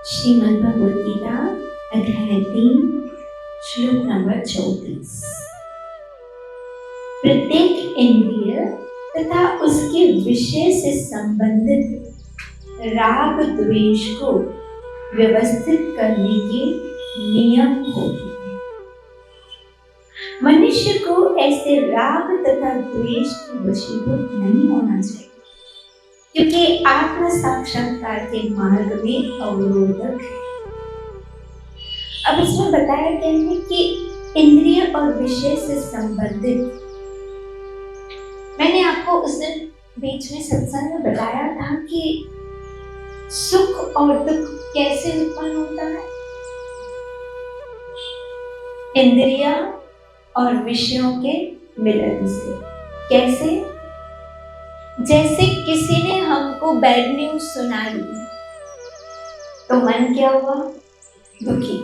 श्रीमद् भगवद गीता अध्याय 3 श्लोक नंबर 34। प्रत्येक इंद्रिय तथा उसके विषय से संबंधित राग द्वेष को व्यवस्थित करने के नियम होते हैं। मनुष्य को ऐसे राग तथा द्वेष के वशीभूत नहीं होना चाहिए, क्योंकि आत्म साक्षात्कार के मार्ग में अवरोधक है। अब इसमें बताया गया है कि इंद्रिय और विषय से संबंधित, मैंने आपको उस दिन बीच में सत्संग में बताया था कि सुख और दुख कैसे उत्पन्न होता है। इंद्रिया और विषयों के मिलन से। कैसे? जैसे किसी ने हमको बैड न्यूज सुनाई तो मन क्या हुआ? दुखी।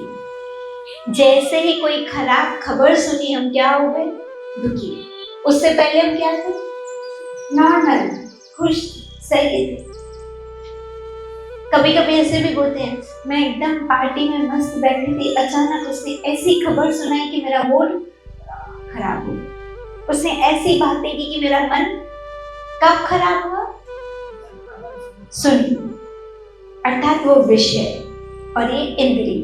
जैसे ही कोई खराब खबर सुनी हम क्या हो गए? दुखी। उससे पहले हम क्या थे? नॉर्मल, खुश, सही थे। कभी कभी ऐसे भी होते हैं, मैं एकदम पार्टी में मस्त बैठी थी, अचानक उसने ऐसी खबर सुनाई कि मेरा मूड खराब हो गया। उसने ऐसी बातें की कि मेरा मन कब खराब हुआ? सुनिए, अर्थात वो विषय और ये इंद्रिय,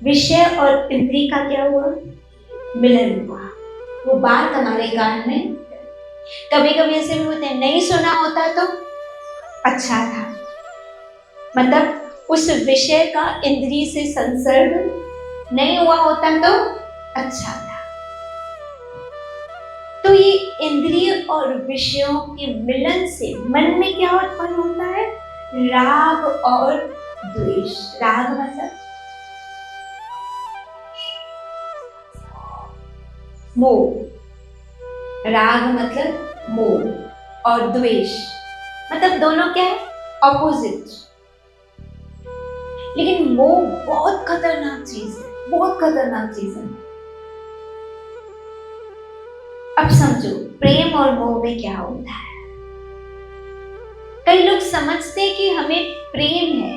विषय और इंद्रिय का क्या हुआ? मिलन हुआ। वो बात हमारे कान में, कभी कभी ऐसे भी होते हैं, नहीं सुना होता तो अच्छा था, मतलब उस विषय का इंद्रिय से संसर्ग नहीं हुआ होता तो अच्छा था। तो ये इंद्रिय और विषयों के मिलन से मन में क्या उत्पन्न होता है? राग और द्वेष। राग मतलब मोह, राग मतलब मोह, और द्वेष मतलब दोनों क्या है? ऑपोजिट। लेकिन मोह बहुत खतरनाक चीज है, बहुत खतरनाक चीज है। अब समझो, प्रेम और मोह में क्या होता है। कई लोग समझते हैं कि हमें प्रेम है,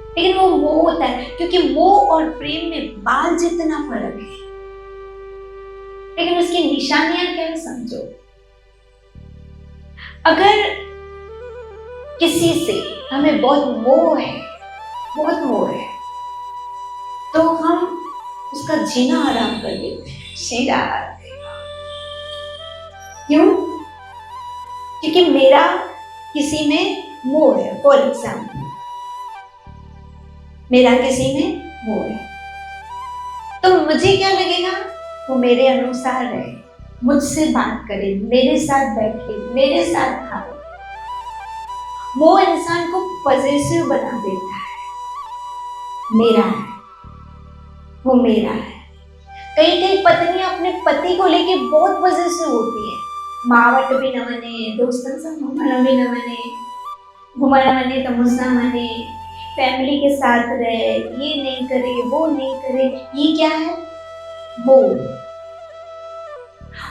लेकिन वो मोह होता है, क्योंकि मोह और प्रेम में बाल जितना फर्क है। लेकिन उसकी निशानियां क्या है समझो। अगर किसी से हमें बहुत मोह है, बहुत मोह है, तो हम उसका जीना आराम कर देते हैं। क्यों? क्योंकि मेरा किसी में मोह है। फॉर एग्जाम्पल, मेरा किसी में मोह है, तो मुझे क्या लगेगा? वो मेरे अनुसार रहे, मुझसे बात करे, मेरे साथ बैठे, मेरे साथ खाए। मोह इंसान को पॉजिटिव बना देता है। मेरा है, वो मेरा है। कई कई पत्नियां अपने पति को लेके बहुत पॉजिटिव होती है। मावट भी न मने, दोस्तन से घूमना भी न मने, घुमाना मने तो मुझसे मने, फैमिली के साथ रहे, ये नहीं करे, वो नहीं करे। ये क्या है? मोह।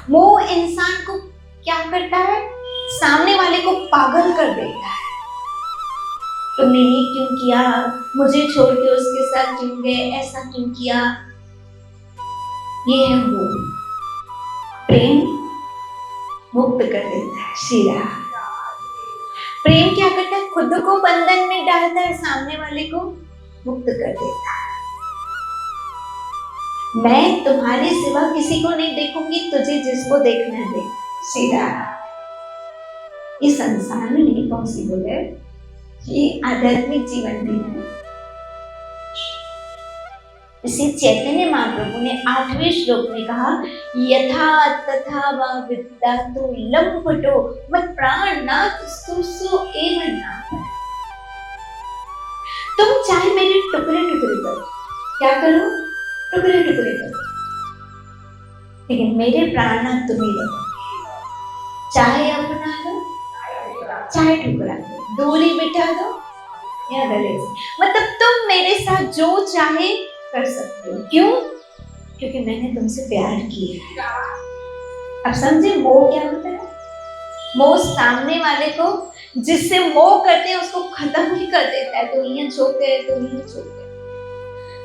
मोह इंसान को क्या करता है? सामने वाले को पागल कर देता है। तुमने ये क्यों किया? मुझे छोड़ के उसके साथ क्यों गए? ऐसा क्यों किया? ये है मोह। प्रेम मुक्त कर देता है। शीरा प्रेम क्या करता है? खुद को बंधन में डालता है, सामने वाले को मुक्त कर देता है। मैं तुम्हारे सिवा किसी को नहीं देखूंगी, तुझे जिसको देखना दे। शीरा ये संसार में नहीं पॉसिबल है, ये आध्यात्मिक जीवन भी है। इसी चैतन्य महाप्रभु ने 8वें श्लोक में कहा, यथा तथा वा विद्यातो लंपटो मत प्राणात् स्तुसो एव नाम। तुम चाहे मेरे टुकड़े टुकड़े करो, क्या करो? टुकड़े टुकड़े करो, लेकिन मेरे प्राणात तुम्हें रखो। चाहे अपना लो, चाहे टुकड़ा दो, दूरी बिठा दो या गले से, मतलब तुम मेरे साथ जो चाहे कर सकते हो। क्यों? क्योंकि मैंने तुमसे प्यार किया है। अब समझे मोह क्या होता है? मोह सामने वाले को जिससे मोह करते हैं उसको खत्म ही कर देता है। तो ये झोंक है, तो ये झोंक है।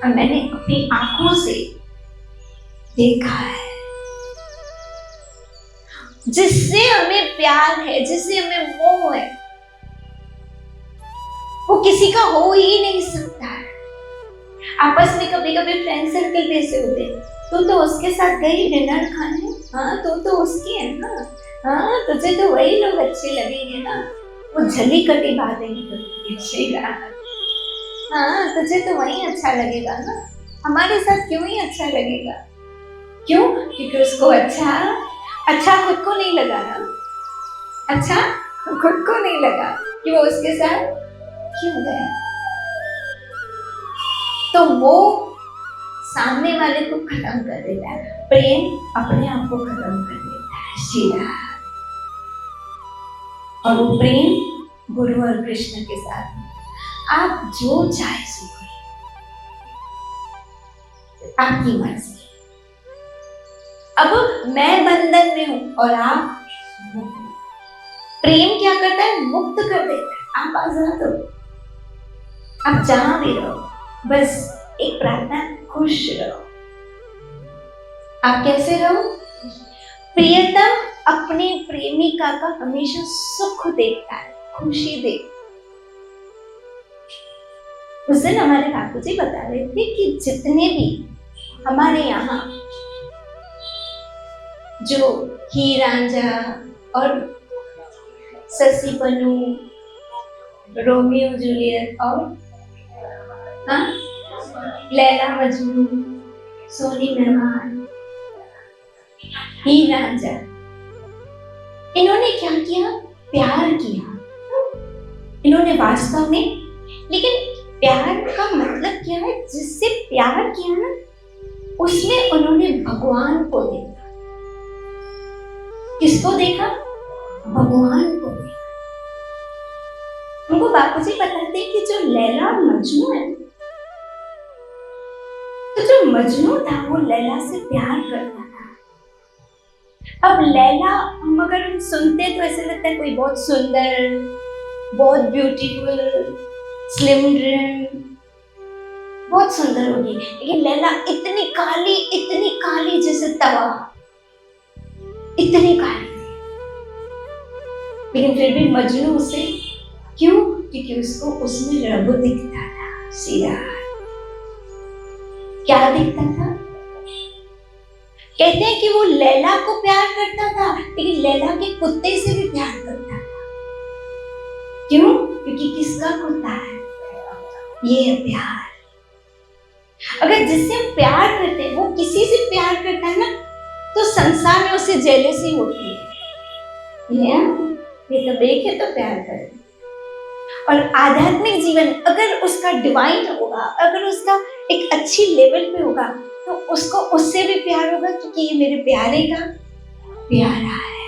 और मैंने अपनी आंखों से देखा है, जिससे हमें प्यार है, जिससे हमें मोह है, वो किसी का हो ही नहीं सकता है। आपस में कभी कभी फ्रेंड सर्कल पे ऐसे होते, तो उसके साथ गई डिनर खाने, हाँ तो उसकी है ना, हाँ तुझे तो वही लोग अच्छे लगेंगे ना, वो झली कटी बातें नहीं करती है, हाँ तुझे तो वही अच्छा लगेगा ना, हमारे साथ क्यों ही अच्छा लगेगा? क्यों? क्योंकि उसको अच्छा खुद को नहीं लगा ना, अच्छा खुद को नहीं लगा कि वो उसके साथ क्यों गया। तो वो सामने वाले को खत्म कर देता है, प्रेम अपने आप को खत्म कर देता है सीधा। और वो प्रेम गुरु और कृष्ण के साथ आप जो चाहे सो करें, आपकी मर्जी। अब मैं बंधन में हूं और आप, प्रेम क्या करता है? मुक्त कर देता है। आप आजाद हो, आप जहां भी रहो, बस एक प्रार्थना, खुश रहो। आप कैसे रहो? प्रियतम अपने प्रेमिका का हमेशा सुख देखता है, खुशी देखता है। उस दिन हमारे बापू जी बता रहे थे कि जितने भी हमारे यहाँ जो हीर रांझा और ससी पन्नू, रोमियो जूलियट और लैला मजनू, सोनी मेहमान, हीर रांझा, इन्होंने क्या किया? प्यार किया इन्होंने वास्तव में। लेकिन प्यार का मतलब क्या है? जिससे प्यार किया ना, उसमें उन्होंने भगवान को देखा। किसको देखा? भगवान को देखा। उनको बापूजी बताते हैं कि जो लैला और मजनू है, तो जो मजनू था वो लैला से प्यार करता था। अब लैला, हम अगर सुनते तो ऐसे लगता है कोई बहुत सुंदर, बहुत ब्यूटीफुल, स्लिम ड्रिम, बहुत सुंदर होगी। लेकिन लैला इतनी काली जैसे तवा, इतनी काली। लेकिन फिर भी मजनू उसे, क्यों? क्योंकि उसको उसमें रब दिखता था सीधा। क्या दिखता था? कहते हैं कि वो लैला को प्यार करता था, लेकिन लैला के कुत्ते से भी प्यार करता था। क्यों? क्योंकि किसका कुत्ता है? ये है प्यार। अगर जिससे हम प्यार करते हैं वो किसी से प्यार करता है ना, तो संसार में उसे जेलसी होती है, ये तो देखे तो प्यार करे। और आध्यात्मिक जीवन अगर उसका डिवाइन होगा, अगर उसका एक अच्छी लेवल पे होगा, तो उसको उससे भी प्यार होगा, क्योंकि ये मेरे प्यारे का प्यारा है,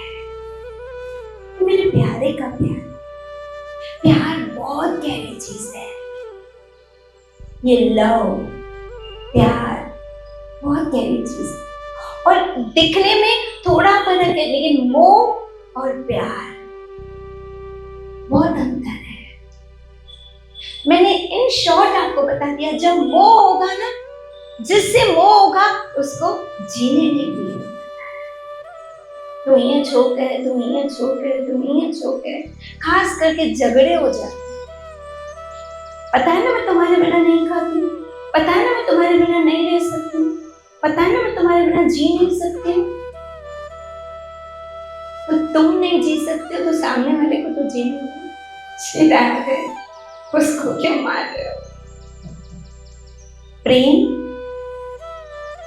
मेरे प्यारे का प्यार। प्यार बहुत गहरी चीज है। ये लव, प्यार बहुत गहरी चीज है। और दिखने में थोड़ा फर्क है, लेकिन मोह और प्यार बहुत अंतर है। मैंने इन शॉर्ट आपको बता दिया। जब मोह होगा ना, जिससे मोह होगा उसको जीने नहीं दिया। तुम ये छोक है, तुम ये छोक है, तुम ये छोक है, खास करके झगड़े हो जाते। पता है ना मैं तुम्हारे बिना नहीं खाती, पता है ना मैं तुम्हारे बिना नहीं रह सकती, पता है ना मैं तुम्हारे बिना जी नहीं सकती। तो तुम नहीं जी सकते हो, तो सामने वाले को तो जीने है, उसको क्यों मार रहे हो? प्रेम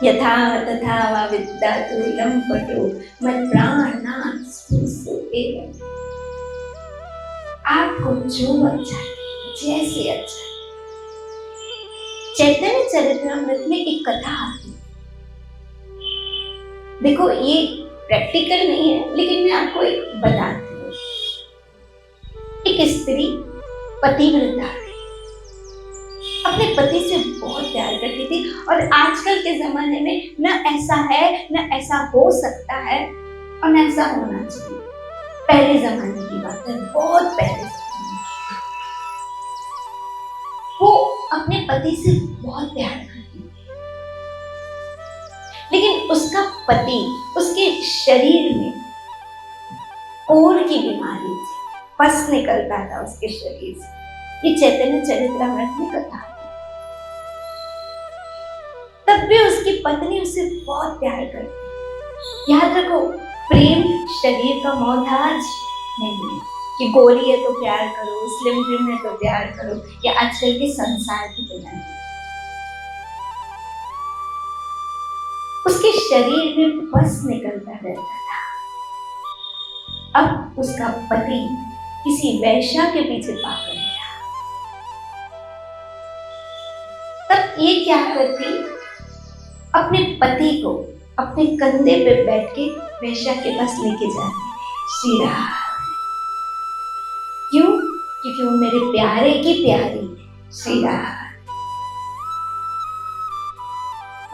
यथा तथा वा विद्यातु लंपटो मत प्राणात् सुसेवे। आपको जो अच्छा लगे, जैसे अच्छा। चैतन्य चरितमृत में एक कथा आती है। देखो ये प्रैक्टिकल नहीं है, लेकिन मैं आपको एक बताती हूँ। एक स्त्री पतिव्रता थी, अपने पति से बहुत प्यार करती थी। और आजकल के जमाने में न ऐसा है, न ऐसा हो सकता है, और न ऐसा होना चाहिए। पहले जमाने की बात है, बहुत पहले जमाने की। वो अपने पति से बहुत प्यार करती थी, लेकिन उसका पति, उसके शरीर में कोढ़ की बीमारी थी, पस निकलता था उसके शरीर से। ये चैतन्य चरितामृत में कथा है। तब भी उसकी पत्नी उससे बहुत प्यार करती। याद रखो, प्रेम शरीर का मोहताज नहीं है कि गोरी है तो प्यार करो, स्लिम ट्रिम है तो प्यार करो, या आजकल के संसार की दुनिया। उसके शरीर में पस निकलता रहता था। अब उसका पति किसी वैश्या के पीछे पागल था। तब ये क्या करती, अपने पति को अपने कंधे पे बैठ के वैश्या के पास लेके जाती। श्री राम, क्यों? क्योंकि वो मेरे प्यारे की प्यारी श्री राम।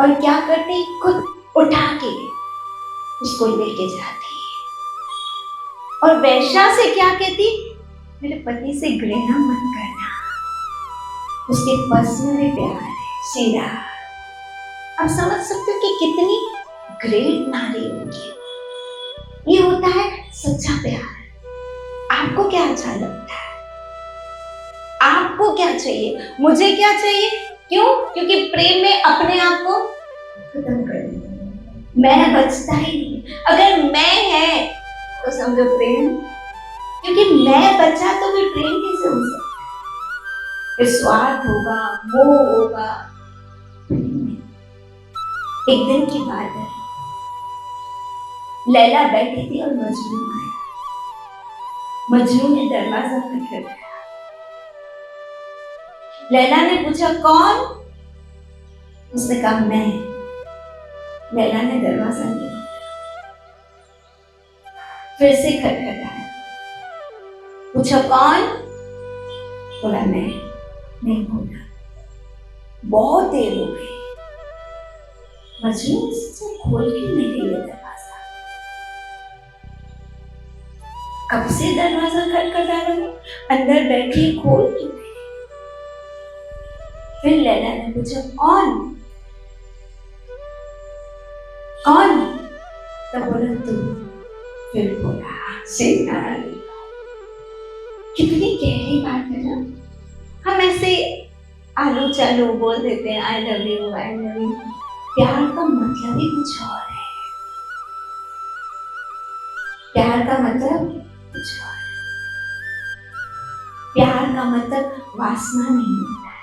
और क्या करती, खुद उठा के उसको लेके जाती। और वैश्या से क्या कहती, मेरे पति से घृणा मत करना, उसके पास मेरे प्यार है श्री राम। आप समझ सकते हो कि कितनी ग्रेट नारी होगी। ये होता है सच्चा प्यार। आपको क्या अच्छा लगता है? आपको क्या चाहिए? मुझे क्या चाहिए? क्यों? क्योंकि प्रेम में अपने आप को खत्म कर देना, मैं बचता ही नहीं। अगर मैं है तो समझो प्रेम, क्योंकि मैं बचा तो फिर प्रेम कैसे हो सकता है? फिर स्वार्थ होगा, मोह होगा। एक दिन की बात है, लैला बैठी थी और मजनू आया। मजनू ने दरवाजा खटखटाया। लैला ने पूछा कौन? उसने कहा मैं। लैला ने दरवाजा नहीं खोला, फिर से खटखटाया। पूछा कौन? बोला मैं। नहीं खोला। बहुत देर हो गई। मजनू से खोल के नहीं रही दरवाजा। कब से दरवाजा खटखटा रहा, अंदर बैठी खोल क्यों नहीं? फिर लैला ने पूछा कौन? कौन? तब बोला तू। फिर बोला सिद्धार्थ। कितनी गहरी बात है ना। हम ऐसे आलू चालू बोल देते हैं, I love you, I love you. प्यार का मतलब ही कुछ और है। प्यार का मतलब कुछ और है। प्यार का मतलब वासना नहीं होता है।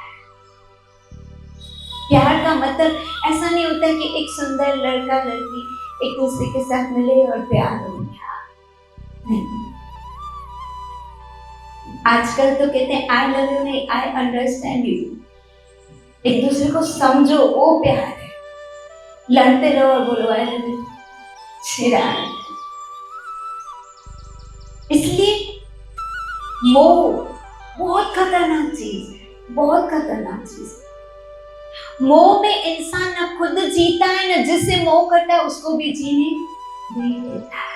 प्यार का मतलब ऐसा नहीं होता कि एक सुंदर लड़का लड़की एक दूसरे के साथ मिले और प्यार हो गया। नहीं, आजकल तो कहते हैं आई लव यू नहीं, आई अंडरस्टैंड यू। एक दूसरे को समझो, वो प्यार है। लड़ते रहो और बोलो आई लव यू, चिराग। इसलिए मोह बहुत खतरनाक चीज है, बहुत खतरनाक चीज है। मोह में इंसान न खुद जीता है, न जिससे मोह करता है उसको भी जीने नहीं देता है।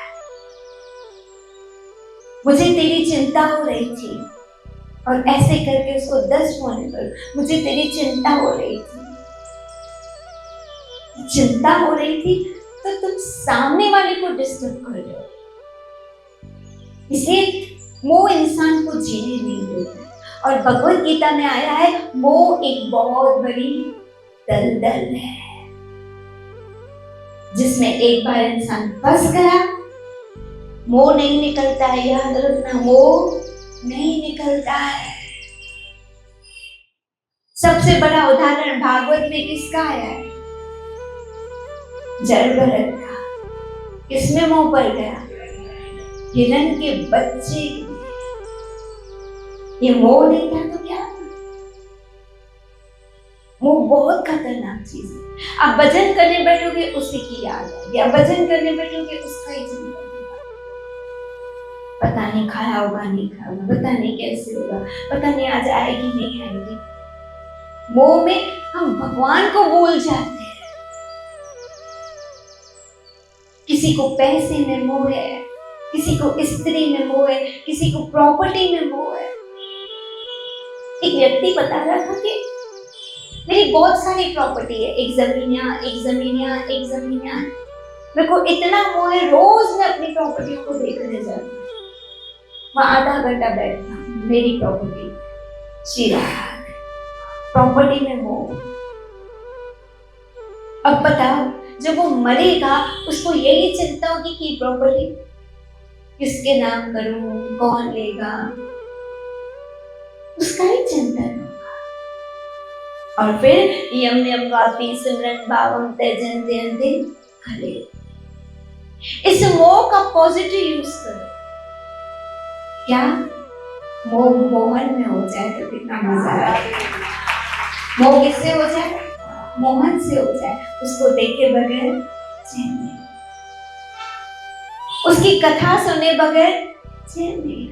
मुझे तेरी चिंता हो रही थी और ऐसे करके उसको 10 फोन कर, मुझे तेरी चिंता हो रही थी। चिंता हो रही थी तो तुम सामने वाले को डिस्टर्ब कर रहे हो। इसलिए मोह इंसान को जीने नहीं देता। और भगवत गीता में आया है मोह एक बहुत बड़ी दलदल है, जिसमें एक बार इंसान फंस गया, मोह नहीं निकलता है। याद रखना, मोह नहीं निकलता है। सबसे बड़ा उदाहरण भागवत में किसका आया है? जड़ भरत का। किसमें मोह पड़ गया? हिरण के बच्चे। ये मोह नहीं था तो क्या? मोह बहुत खतरनाक चीज है। आप भजन करने बैठोगे उसी की याद आएगी, आप भजन करने बैठोगे उसका ही चिंता होगा। पता नहीं खाया होगा, नहीं खाया होगा, पता नहीं कैसे होगा, पता नहीं आज आएगी नहीं आएगी। मोह में हम भगवान को भूल जाते हैं। किसी को पैसे में मोह है, किसी को स्त्री में मोह है, किसी को प्रॉपर्टी में मोह है। एक व्यक्ति बता रहा था कि मेरी बहुत सारी प्रॉपर्टी है, एक जमीन यहाँ, एक जमीन यहाँ, एक जमीन यहाँ, मेरे को इतना मोह है, रोज मैं अपनी प्रॉपर्टियों को देखने जाती हूँ, वहां आधा घंटा बैठना, मेरी प्रॉपर्टी, चिराग, प्रॉपर्टी में मोह। अब बताओ, जब वो मरेगा उसको यही चिंता होगी कि प्रॉपर्टी किसके नाम करूं, कौन लेगा, उसका ही चिंतन होगा। और फिर यम यम वापी सिमरन भावम त्यजन त्यजन्ते खले। इस मोह का पॉजिटिव यूज करो। क्या मोह मोहन में हो जाए तो कितना मजा आए। मोह किससे हो जाए? मोहन से हो जाए, उसको देखे बगैर चैन नहीं, उसकी कथा सुने बगैर चैन नहीं।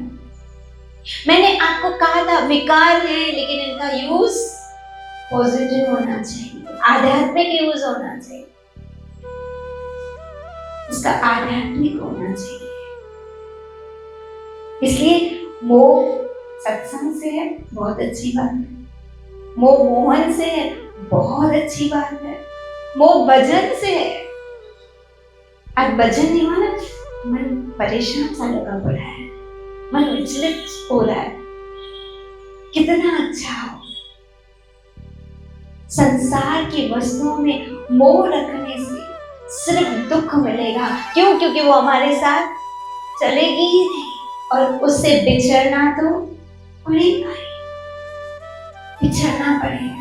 मैंने आपको कहा था विकार है, लेकिन इनका यूज पॉजिटिव होना चाहिए, आध्यात्मिक यूज होना चाहिए, इसका आध्यात्मिक होना चाहिए। इसलिए मोह सत्संग से है, बहुत अच्छी बात है। मोह मोहन से है, बहुत अच्छी बात है। मोह भजन से है। आज भजन नहीं हुआ ना, मन परेशान सा लगा पड़ा है, मन विचलित हो रहा है। कितना अच्छा हो। संसार की वस्तुओं में मोह रखने से सिर्फ दुख मिलेगा। क्यों? क्योंकि वो हमारे साथ चलेगी ही नहीं, और उससे बिछड़ना तो पड़ेगा ही, बिछड़ना पड़ेगा।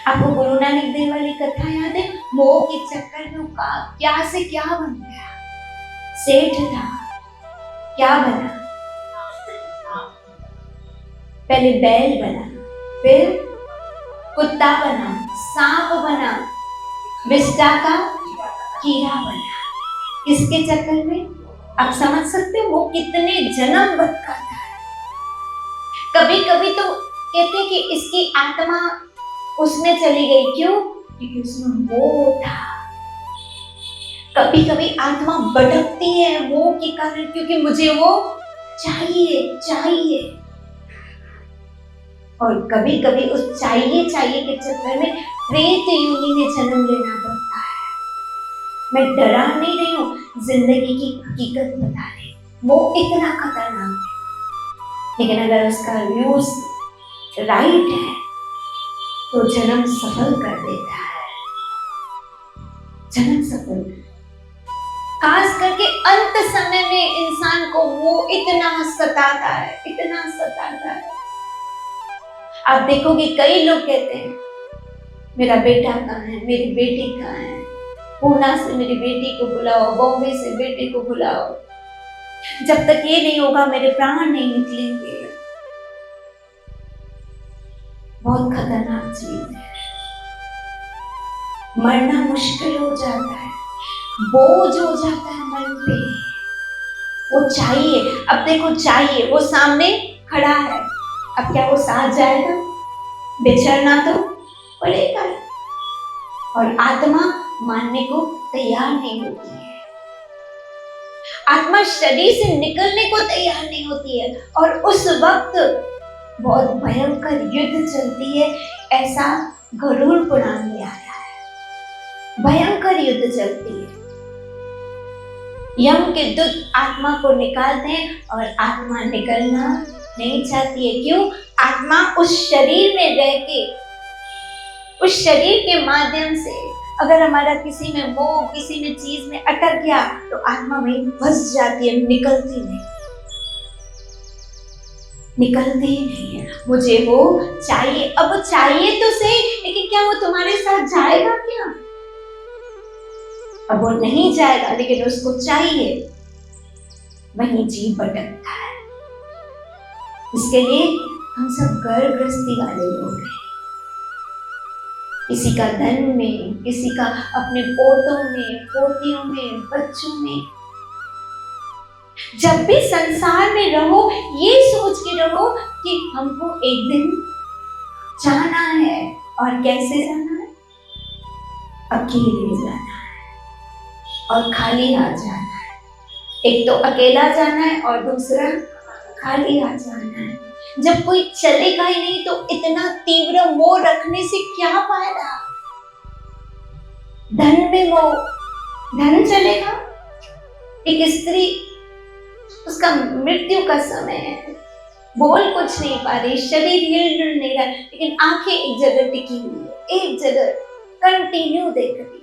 आपको गुरु नानक देव वाली कथा याद है? मोह के चक्कर में क्या से क्या बन गया। सेठ था, क्या बना? पहले बैल बना, फिर कुत्ता बना, सांप बना, विष्टा का कीड़ा बना। किसके चक्कर में? आप समझ सकते हो वो कितने जन्म भटका था। कभी कभी तो कहते हैं कि इसकी आत्मा उसमें चली गई। क्यों? क्योंकि उसमें मोह था। कभी कभी आत्मा भटकती है मोह के कारण, क्योंकि मुझे वो चाहिए। और कभी कभी उस चाहिए के चक्कर में प्रेत योनि में जन्म लेना पड़ता है। मैं डरा नहीं रही हूँ, जिंदगी की हकीकत बता रही हूँ। वो इतना खतरनाक है, लेकिन अगर उसका यूज राइट है तो जन्म सफल कर देता है। जन्म सफल, खास करके अंत समय में इंसान को वो इतना सताता है, इतना सताता है। आप देखोगे कई लोग कहते हैं मेरा बेटा कहाँ है, मेरी बेटी कहाँ है, पूना से मेरी बेटी को बुलाओ, बॉम्बे से बेटे को बुलाओ। जब तक ये नहीं होगा मेरे प्राण नहीं निकलेंगे। बहुत खतरनाक चीज है। मरना मुश्किल हो जाता है, बोझ हो जाता है मन पे। वो चाहिए, अब देखो चाहिए, वो सामने खड़ा है, अब क्या वो साथ जाएगा? बिछड़ना तो पड़ेगा। और आत्मा मानने को तैयार नहीं होती है। आत्मा शरीर से निकलने को तैयार नहीं होती है। और उस वक्त बहुत भयंकर युद्ध चलती है, ऐसा गरुड़ पुराण में आया है। भयंकर युद्ध चलती है। यम के दूत आत्मा को निकालते हैं और आत्मा निकलना नहीं चाहती है। क्यों? आत्मा उस शरीर में रह के, उस शरीर के माध्यम से अगर हमारा किसी में मोह, किसी में चीज में अटक गया तो आत्मा वहीं फंस जाती है, निकलती नहीं है। मुझे वो चाहिए। अब चाहिए तो सही, लेकिन क्या वो तुम्हारे साथ जाएगा क्या? अब वो नहीं जाएगा, लेकिन उसको चाहिए, वहीं जीव भटकता है। इसके लिए हम सब घर गृहस्थी वाले लोग हैं। किसी का धन में, किसी का अपने पोतों में, पोतियों में, बच्चों में। जब भी संसार में रहो, ये सोच के रहो कि हमको एक दिन जाना है। और कैसे जाना है? अकेले जाना है और खाली हाथ जाना है। एक तो अकेला जाना है और दूसरा खाली हाथ जाना है। जब कोई चलेगा ही नहीं तो इतना तीव्र मोह रखने से क्या फायदा? धन में मोह, धन चलेगा। एक स्त्री, उसका मृत्यु का समय है, बोल कुछ नहीं पा रही, शरीर हिल नहीं रहा, लेकिन आंखें एक जगह टिकी हुई है, एक जगह कंटिन्यू देख रही।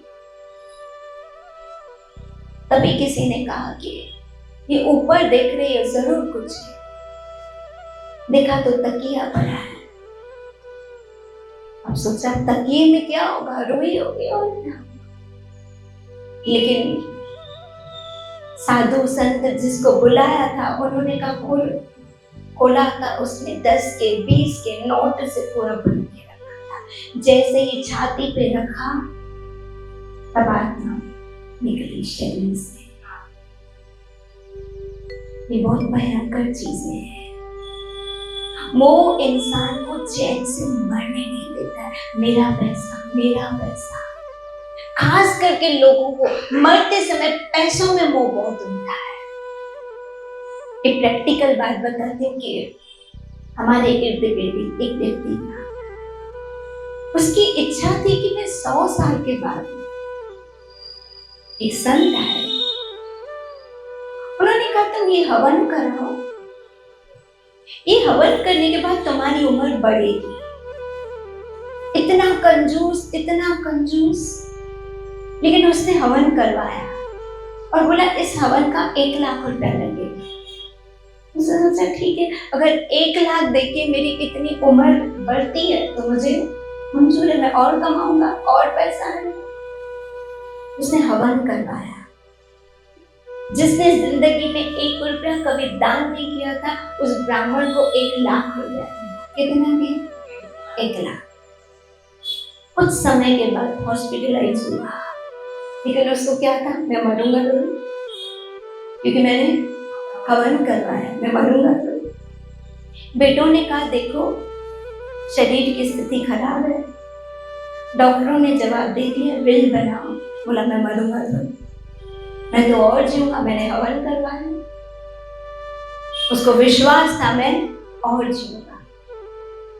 तभी किसी ने कहा कि ये ऊपर देख रही है, जरूर कुछ है। देखा तो तकिया पड़ा है। अब सोचा तकिए में क्या होगा, रुई होगी और क्या। लेकिन साधु संत जिसको बुलाया था उन्होंने कहा खोला था, उसने 10 के 20 के नोट से पूरा बंद के रखा था। जैसे ही छाती पे रखा तब आत्मा निकली शरीर से। ये बहुत भयंकर चीजें हैं। मोह इंसान को चैन से मरने नहीं देता है। मेरा पैसा, मेरा पैसा। खास करके लोगों को मरते समय पैसों में मोह बहुत होता है। एक प्रैक्टिकल बात बताती हूँ कि हमारे इर्द गिर्द एक व्यक्ति था, उसकी इच्छा थी कि मैं 100 साल के बाद, एक संत आए, उन्होंने कहा तुम ये हवन कराओ, ये हवन करने के बाद तुम्हारी उम्र बढ़ेगी। इतना कंजूस, इतना कंजूस। लेकिन उसने हवन करवाया और बोला इस हवन का 1 लाख रुपया लगेगा। उसने सोचा ठीक है, अगर 1 लाख देके मेरी इतनी उम्र बढ़ती है तो मुझे मंजूर है, मैं और कमाऊंगा और पैसा है। उसने हवन करवाया। जिसने जिंदगी में 1 रुपया कभी दान नहीं किया था, उस ब्राह्मण को 1 लाख रुपया कितना दिया? 1 लाख। कुछ समय के बाद हॉस्पिटलाइज हुआ, लेकिन उसको क्या था, मैं मरूंगा तो, क्योंकि मैंने हवन करवाया, मैं मरूंगा तो। बेटों ने कहा देखो शरीर की स्थिति खराब है। डॉक्टरों ने जवाब दे दिया विल बनाओ। बोला मैं मरूंगा तो, मैं तो और जीऊंगा, मैंने हवन करवाया। उसको विश्वास था मैं और जीऊंगा।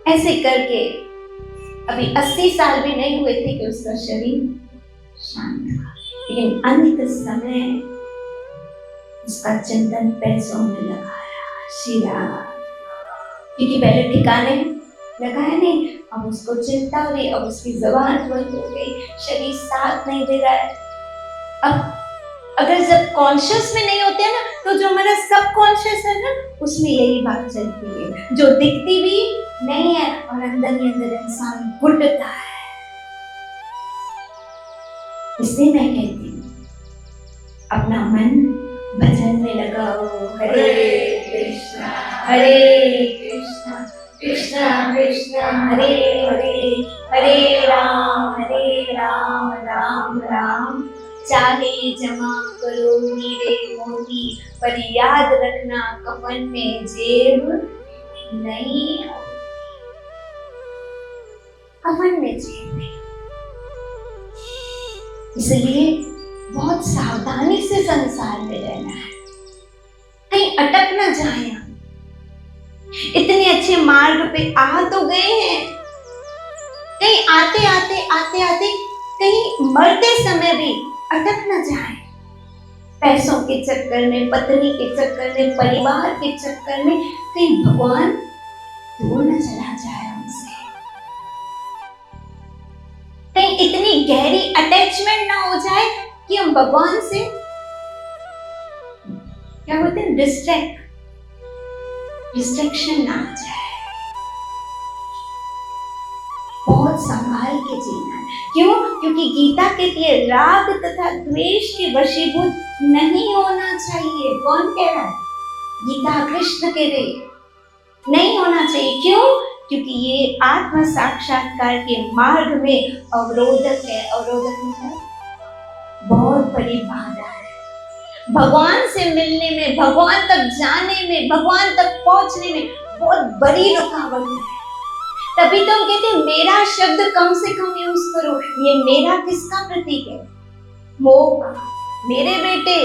ऐसे करके अभी 80 साल भी नहीं हुए थे कि उसका शरीर शांत था। लेकिन अंत समय उसका चिंतन पैसों में लगाया, शिरा, क्योंकि पहले ठिकाने लगाया नहीं, अब उसको चिंता हुई, अब उसकी ज़बान बंद हो गई, शरीर साथ नहीं दे रहा है। अब अगर जब कॉन्शियस में नहीं होते हैं ना, तो जो हमारा सब कॉन्शियस है ना, उसमें यही बात चलती है, जो दिखती भी नहीं है और अंदर ही अंदर इंसान घुटता है। इसलिए मैं कहती हूँ अपना मन भजन में लगाओ। हरे कृष्णा कृष्णा कृष्णा हरे हरे, हरे राम राम राम। चाहे जमा करो हीरे मोती, पर याद रखना कफन में जेब नहीं, कफन में जेब नहीं। इसलिए बहुत सावधानी से संसार में रहना है, कहीं अटक ना जाए। इतने अच्छे मार्ग पे आ तो गए हैं, कहीं आते आते कहीं मरते समय भी अटक न जाए। पैसों के चक्कर में, पत्नी के चक्कर में, परिवार के चक्कर में कहीं भगवान दूर न चला जाए हमसे। कहीं इतनी गहरी अटैचमेंट ना हो जाए कि हम भगवान से क्या बोलते हैं, डिस्ट्रैक्शन ना आ जाए। बहुत संभाल के जीना है। क्यों? क्योंकि गीता कहती है राग तथा द्वेष के वशीभूत नहीं होना चाहिए। कौन कह रहा है? गीता, कृष्ण कह रहे नहीं होना चाहिए। क्यों? क्योंकि ये आत्म साक्षात्कार के मार्ग में अवरोधक है। अवरोधक मतलब बहुत बड़ी बाधा है। भगवान से मिलने में, भगवान तक जाने में, भगवान तक पहुंचने में बहुत बड़ी रुकावट है। तभी तो हम कहते हैं मेरा शब्द कम से कम यूज करो। ये मेरा किसका प्रतीक है? मोह का। मेरे बेटे,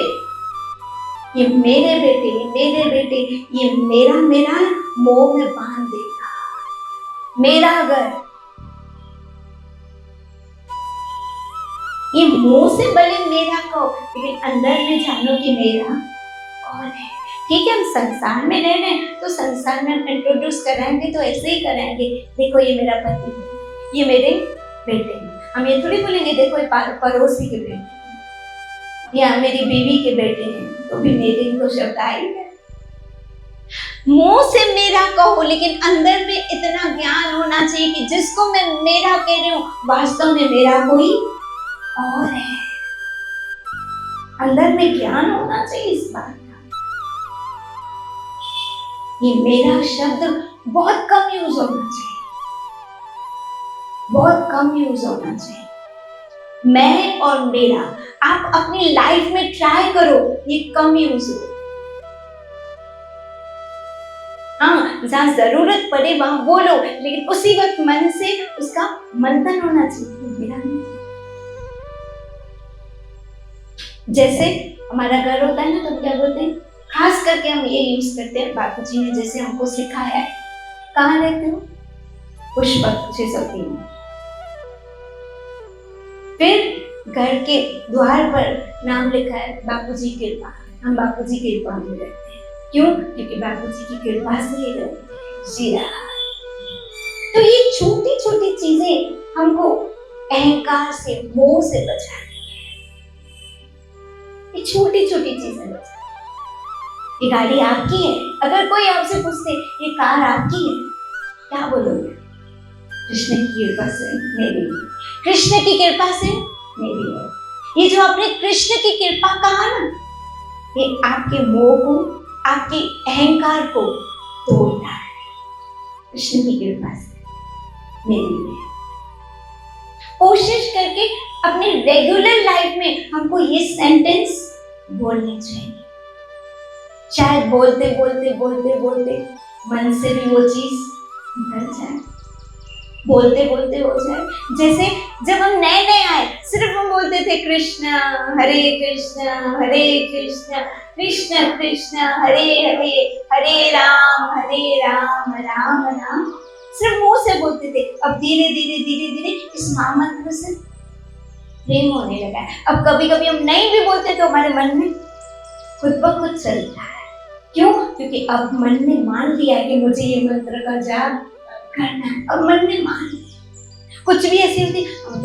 ये मेरे बेटे, मेरे बेटे, ये मेरा मेरा मोह में बांध देगा, मेरा घर। ये मुंह से भले मेरा कहो, लेकिन अंदर में जानो कि मेरा कौन है। ठीक है, हम संसार में रह रहे हैं तो संसार में हम इंट्रोड्यूस कराएंगे तो ऐसे ही कराएंगे, देखो ये मेरा पति है, ये मेरे बेटे हैं। हम ये थोड़ी बोलेंगे देखो ये पड़ोसी के बेटे हैं या मेरी बीवी के बेटे हैं, तो भी मेरे इनको शब्द आएगा। मुंह से मेरा कहो, लेकिन अंदर में इतना ज्ञान होना चाहिए कि जिसको मैं मेरा कह रही हूँ वास्तव में मेरा कोई और है। अंदर में ज्ञान होना चाहिए इस बात का। ये मेरा शब्द बहुत कम यूज होना चाहिए, बहुत कम यूज होना चाहिए। मैं और मेरा, आप अपनी लाइफ में ट्राई करो ये कम यूज हो। हाँ, जहां जरूरत पड़े वहां बोलो, लेकिन उसी वक्त मन से उसका मंथन होना चाहिए, मेरा नहीं। जैसे हमारा घर होता है ना, तो क्या बोलते हैं, खास करके हम ये यूज करते हैं, बापूजी ने जैसे हमको सिखाया है। कहाँ रहते हो? पुष्पक 603। फिर घर के द्वार पर नाम लिखा है बापूजी कृपा। हम बापूजी कृपा में रहते हैं। क्यों? क्योंकि बापूजी की कृपा से ही रहते हैं। जी हाँ। तो ये छोटी छोटी चीजें हमको अहंकार से, मोह से बचानी है। ये छोटी छोटी चीजें बचानी। ये गाड़ी आपकी है, अगर कोई आपसे पूछते ये कार आपकी है, क्या बोलोगे? कृष्ण की कृपा से मेरी है, कृष्ण की कृपा से मेरी है। ये जो आपने कृष्ण की कृपा कहा ना, ये आपके मोह को, आपके अहंकार को तोड़ता है। कृष्ण की कृपा से मेरी है। कोशिश करके अपने रेगुलर लाइफ में हमको ये सेंटेंस बोलने चाहिए। शायद बोलते बोलते बोलते बोलते मन से भी वो चीज निकल जाए, बोलते बोलते हो जाए। जैसे जब हम नए नए आए, सिर्फ हम बोलते थे कृष्ण हरे कृष्ण कृष्ण कृष्ण हरे हरे, हरे राम राम राम, सिर्फ मुंह से बोलते थे। अब धीरे धीरे धीरे धीरे इस महामंत्र से प्रेम होने लगा है। अब कभी कभी हम नहीं भी बोलते तो हमारे मन में खुद ब खुद चलता है। क्यों? क्योंकि अब मन ने मान लिया कि मुझे ये मंत्र का जाप करना है। अब मन ने मान लिया। कुछ भी ऐसी होती खुद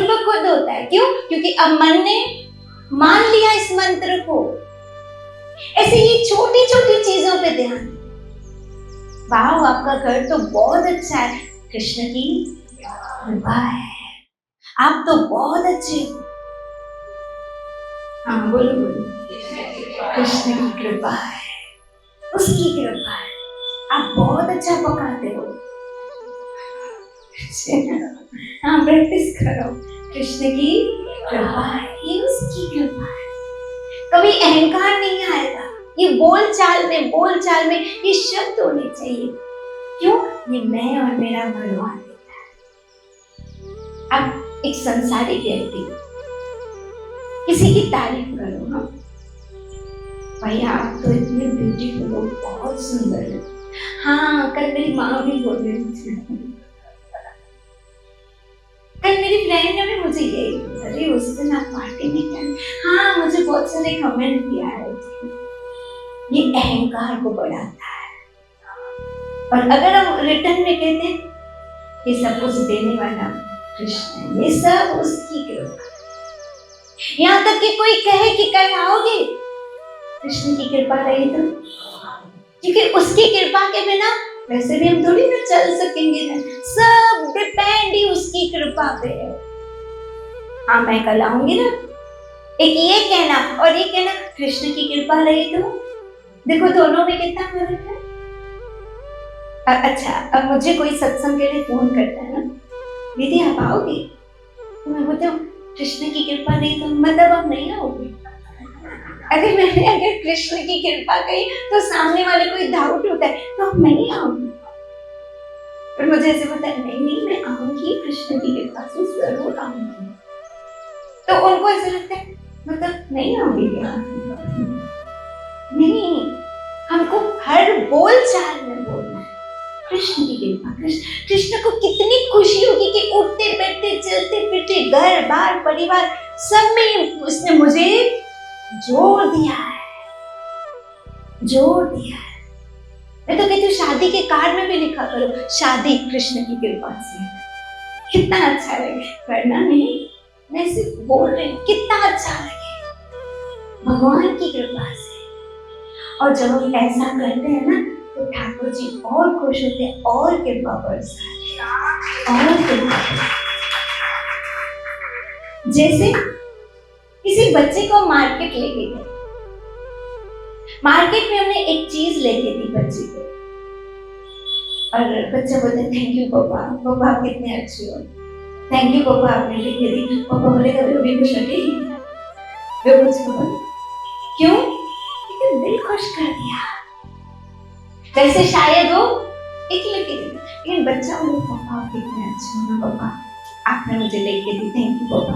ब खुद होता है। क्यों? क्योंकि अब मन ने मान लिया इस मंत्र को। ऐसे ही छोटी छोटी चीजों पे ध्यान। वाह, आपका घर तो बहुत अच्छा है, कृष्ण की कृपा है, आप तो बहुत अच्छे हो। हाँ बोलो बोलो, कृष्ण की कृपा है, उसकी कृपा है, आप बहुत अच्छा पकाते हो। हाँ प्रैक्टिस करो, कृष्ण की कृपा है, ये उसकी कृपा है। कभी अहंकार नहीं आएगा। ये बोलचाल में ये शब्द होने चाहिए। क्यों? ये मैं और मेरा भगवान देता है। अब एक संसारिक व्यक्ति किसी की तारीफ करो ना, भैया आप तो इतने ब्यूटीफुल हो, बहुत सुंदर है। हाँ, कल मेरी माँ भी बोल रही थी, कल मेरी फ्रेंड ने भी मुझे यही बोला, अरे उस दिन आप पार्टी में क्या। हाँ, मुझे बहुत सारे कमेंट भी आ रहे थे। ये अहंकार को बढ़ाता है। और अगर हम रिटर्न में कहते हैं ये सब कुछ देने वाला कृष्ण है, ये सब उसकी कृपा। यहाँ तक कि कोई कहे कि कल आओगे, कृष्ण की कृपा रही तो, क्योंकि उसकी कृपा के बिना वैसे भी हम थोड़ी ना चल सकेंगे ना। सब डिपेंड ही उसकी कृपा पे है। हाँ, मैं कल आऊंगी ना, एक ये कहना और ये कहना कृष्ण की कृपा रही तो, देखो दोनों में कितना फर्क है। अच्छा, अब मुझे कोई सत्संग के लिए फोन करता है ना, दीदी आप आओगे, तो मैं बोलती हूँ कृष्ण की कृपा नहीं तो मतलब आप नहीं आओगे। अगर कृष्ण की कृपा कही तो सामने वाले को डाउट होता है तो आप नहीं आओगे। पर मुझे ऐसे होता है नहीं मैं आऊंगी, कृष्ण की कृपा से जरूर आऊंगी। तो उनको ऐसा लगता है मतलब नहीं होगी क्या? नहीं, हमको हर बोल चाल में बोलना है कृष्ण की कृपा। कृष्ण को कितनी खुशी होगी कि उठते बैठते चलते फिरते घर बार परिवार सब में उसने मुझे जोड़ दिया है, जोड़ दिया है। मैं तो कहती हूँ शादी के कार्ड में भी लिखा करो, शादी कृष्ण की कृपा से। कितना अच्छा लगे, करना नहीं, मैं सिर्फ बोल रही हूँ, कितना अच्छा लगे भगवान की कृपा से। और जब हम ऐसा करते हैं ना तो ठाकुर जी और खुश होते हैं और कृपा बरसाते हैं, और कृपा। जैसे किसी बच्चे को मार्केट लेके गए, मार्केट में हमने एक चीज लेके दी बच्चे को और बच्चा बोलते थैंक यू पापा, पापा आप कितने अच्छे हो, थैंक यू पापा आपने लेके दी। पापा बोलेगा वो भी खुश होगी, वो कुछ बोले क्यों, लेकिन दिल खुश कर दिया। वैसे शायद वो एक लेके दी, लेकिन बच्चा बोले पापा आप कितने अच्छे हो ना पापा, आपने मुझे लेके दी, थैंक यू पापा।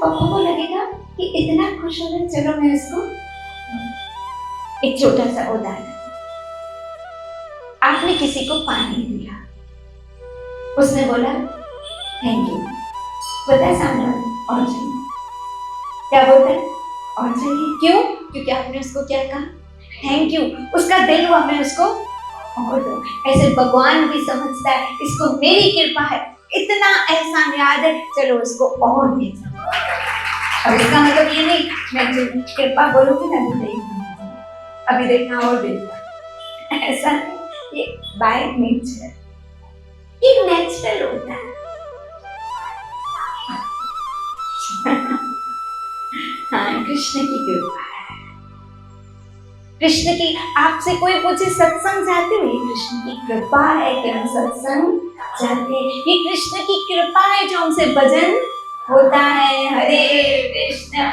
पापा को लगेगा कि इतना खुश हो रहे, चलो मैं इसको एक छोटा सा उदाहरण, आपने किसी को पानी दिया, उसने बोला थैंक यू, बताया सामने और चाहिए, क्या बोलता है और चाहिए, क्यों, क्योंकि आपने उसको क्या कहा, थैंक यू, उसका दिल हुआ मैं उसको और दो। ऐसे भगवान भी समझता है इसको मेरी कृपा है, इतना एहसान याद है, चलो उसको और दे दो। अब इसका मतलब ये नहीं मैं जो कृपा बोलूंगी ना अभी देखना और देखना, ऐसा नहीं, ये बाय नेचर, ये नेचुरल होता है। हाँ, कृष्ण की कृपा है, कृष्ण की। आपसे कोई पूछे सत्संग जाते हो, ये कृष्ण की कृपा है कि हम सत्संग जाते हैं, ये कृष्ण की कृपा है जो हमसे भजन होता है। हरे कृष्ण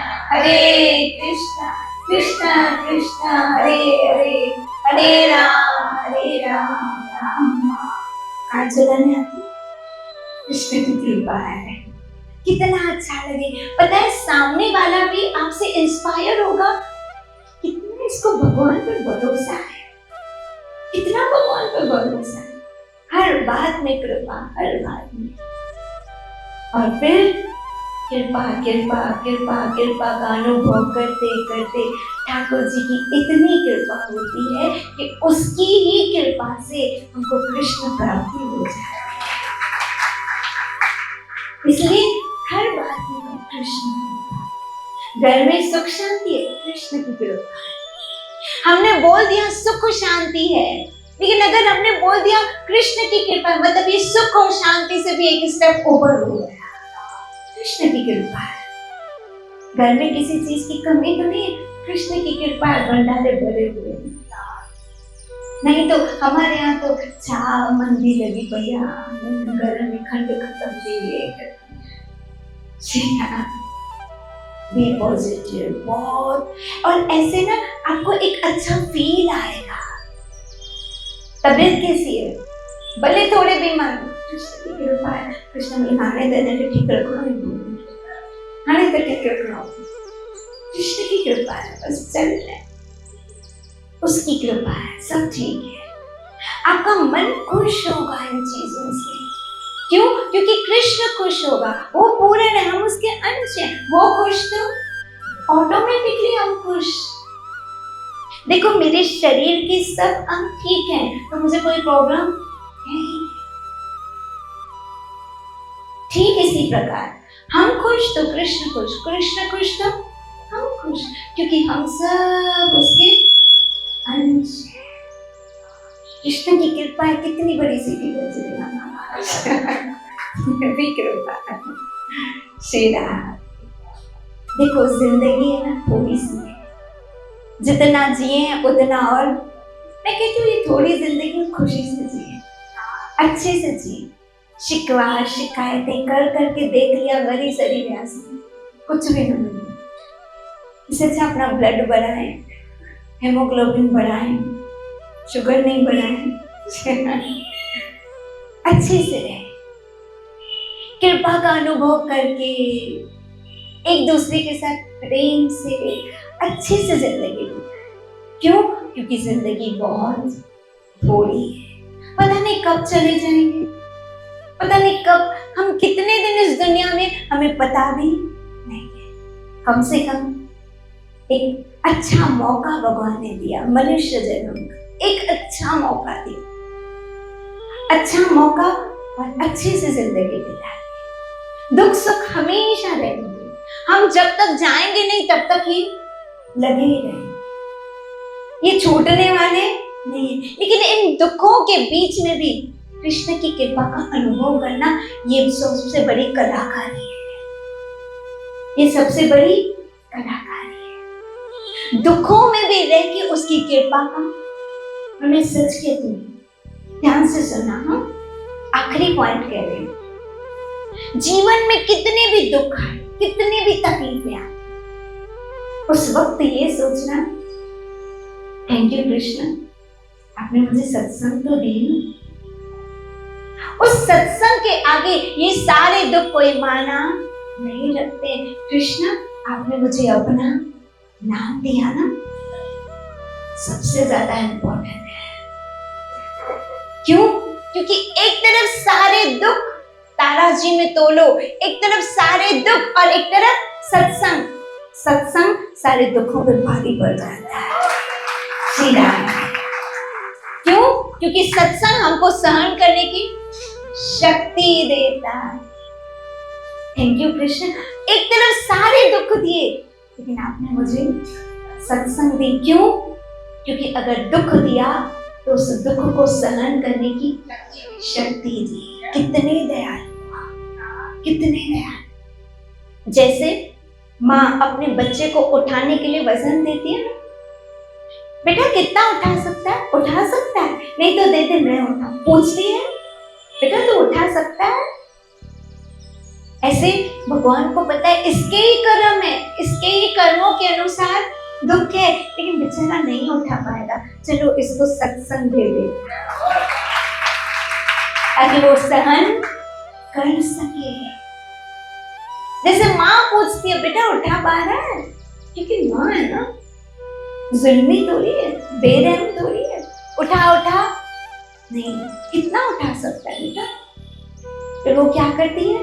कृष्ण कृष्ण हरे हरे, हरे राम राम आज चलाने आती, कृष्ण की कृपा है। कितना अच्छा लगे, पता है सामने वाला भी आपसे इंस्पायर होगा, कितना इसको भगवान पर भरोसा है, कितना भगवान पर भरोसा है, हर बात में कृपा, हर बात में। और फिर कृपा कृपा कृपा कृपा का अनुभव करते करते ठाकुर जी की इतनी कृपा होती है कि उसकी ही कृपा से हमको कृष्ण प्राप्ति हो जाए। इसलिए हर बात में कृष्ण की कृपा, घर में सुख शांति है, कृष्ण की कृपा है। हमने बोल दिया सुख शांति है, लेकिन अगर हमने बोल दिया कृष्ण की कृपा है, मतलब ये सुख और शांति से भी एक स्टेप ऊपर हो गया, कृष्ण की कृपा है। घर में किसी चीज की कमी तो नहीं है, कृष्ण की कृपा है, भंडारे भरे हुए। नहीं तो हमारे यहाँ तो चाह मंदी लगी भैया, घर में खंड खत्म दिए, बी पॉजिटिव बहुत। और ऐसे ना आपको एक अच्छा फील आएगा। तबीयत कैसी है, भले थोड़े बीमार, कृष्ण की कृपा है, कृष्ण ने खाने देने के ठीक रखो, खाने तो ठीक रखो, कृष्ण की कृपा है, बस चल रहे, उसकी कृपा है, सब ठीक है। आपका मन खुश होगा इन चीजों से, क्यों, क्योंकि कृष्ण खुश होगा, वो पूर्ण है, हम उसके अंश हैं, वो खुश तो ऑटोमेटिकली हम खुश। देखो मेरे शरीर के सब अंग ठीक हैं तो मुझे कोई प्रॉब्लम नहीं। ठीक इसी प्रकार हम खुश तो कृष्ण खुश, कृष्ण खुश तो हम खुश, क्योंकि हम सब उसके अंश हैं। कृष्ण की कृपा है, कितनी बड़ी सीटी बज रही कृपा श्री राम। देखो जिंदगी है ना थोड़ी सी है, जितना जिए उतना, और मैं कहती हूँ ये थोड़ी जिंदगी खुशी से जिए, अच्छे से जिए। शिकवा शिकायतें कर करके देख लिया गरी सरी व्यास में, कुछ भी नहीं मिली। इससे अच्छा अपना ब्लड बढ़ाएं, हेमोग्लोबिन बढ़ाएं, शुगर नहीं बढ़ाएं, अच्छे से रहे, कृपा का अनुभव करके एक दूसरे के साथ प्रेम से, अच्छे से जिंदगी बिताएं। क्यों? क्योंकि जिंदगी बहुत थोड़ी है। पता नहीं कब चले जाएंगे, पता नहीं कब, हम कितने दिन इस दुनिया में हमें पता भी नहीं है। कम से कम एक अच्छा मौका भगवान ने दिया, मनुष्य जन्म का एक अच्छा मौका दिया, अच्छा मौका और अच्छे से जिंदगी बिताए। दुख सुख हमेशा रहेंगे, हम जब तक जाएंगे नहीं तब तक ही लगे ही रहेंगे, ये छूटने वाले नहीं है। लेकिन इन दुखों के बीच में भी कृष्ण की कृपा का अनुभव करना, ये सबसे बड़ी कलाकारी है, ये सबसे बड़ी कलाकारी है। दुखों में भी रह के उसकी कृपा का, हमें सच कहती हूँ, ध्यान से सुना, हम आखिरी पॉइंट कह रहे हैं। जीवन में कितने भी दुख आए, कितनी भी तकलीफें आए, उस वक्त ये सोचना, थैंक यू कृष्ण, आपने मुझे सत्संग तो दी। उस सत्संग के आगे ये सारे दुख कोई माना नहीं रखते। कृष्ण, आपने मुझे अपना नाम दिया ना, सबसे ज्यादा इंपॉर्टेंट है। क्यों? क्योंकि एक तरफ सारे दुख तारा जी में तोलो, एक तरफ सारे दुख और एक तरफ सत्संग। सत्संग सारे दुखों पे भारी पड़ जाता है। श्री राम। क्यों? क्योंकि सत्संग हमको सहन करने की शक्ति देता है। थैंक यू कृष्ण, एक तरफ सारे दुख दिए, लेकिन आपने मुझे सत्संग दी। क्यों? क्योंकि अगर दुख दिया तो उस दुख को सहन करने की शक्ति दी। कितने दयालु, कितने दयालु। जैसे माँ अपने बच्चे को उठाने के लिए वजन देती है, बेटा कितना उठा सकता है? उठा सकता है? नहीं तो दे दे, मैं उठा। पूछती है, बेटा तू उठा सकता है? ऐसे भगवान को पता है इसके ही कर्म है, इसके ही कर्मों के अनुसार दुख है, लेकिन बेचारा नहीं उठा पाएगा, चलो इसको सत्संग दे दे ताकि वो सहन कर सके। जैसे माँ पूछती है, बेटा उठा पा रहा है? क्योंकि माँ है ना, जुल्मी थोड़ी है, बेरहम थोड़ी है। उठा उठा नहीं, कितना उठा सकता है बेटा? तो वो क्या करती है,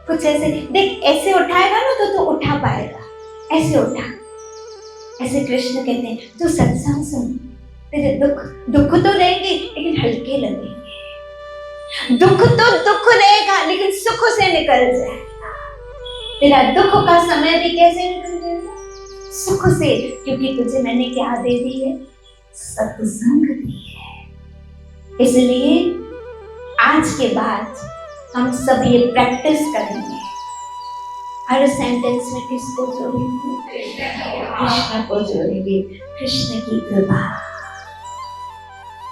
कुछ ऐसे, देख ऐसे उठाएगा ना तो तू उठा पाएगा, ऐसे उठा। ऐसे कृष्ण कहते हैं, तू सत्संग सुन, तेरे दुख तो रहेंगे लेकिन हल्के लगेंगे। दुख तो दुख रहेगा लेकिन सुख से निकल जाएगा। तेरा दुख का समय भी कैसे निकल जाएगा? सुख से, क्योंकि तुझे मैंने क्या दे दी है? सत्संग दी है। इसलिए आज के बाद हम सब ये प्रैक्टिस करेंगे। हर सेंटेंस में किसको जोड़ेंगे? कृष्ण को जोड़ेंगे। कृष्ण की कृपा।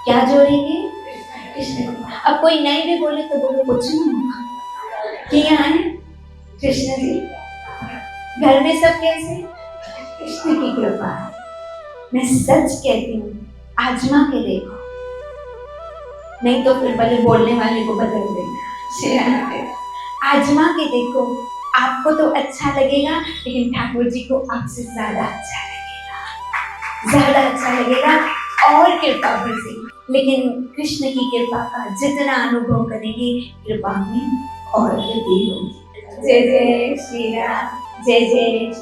क्या जोड़ेंगे? कृष्ण की। अब कोई नहीं भी बोले तो बोलो, कुछ ना कि यहाँ है कृष्ण जी, घर में सब कैसे? कृष्ण की कृपा है। मैं सच कहती हूँ, आजमा के देखो, नहीं तो फिर भले बोलने वाले को बदल देना। आजमा के देखो, आपको तो अच्छा लगेगा, लेकिन ठाकुर जी को आपसे ज्यादा अच्छा लगेगा, ज्यादा अच्छा लगेगा और कृपा बरसेगी। लेकिन कृष्ण की कृपा का जितना अनुभव करेंगे, कृपा में और वृद्धि होगी। जय जय श्री राम, जय जय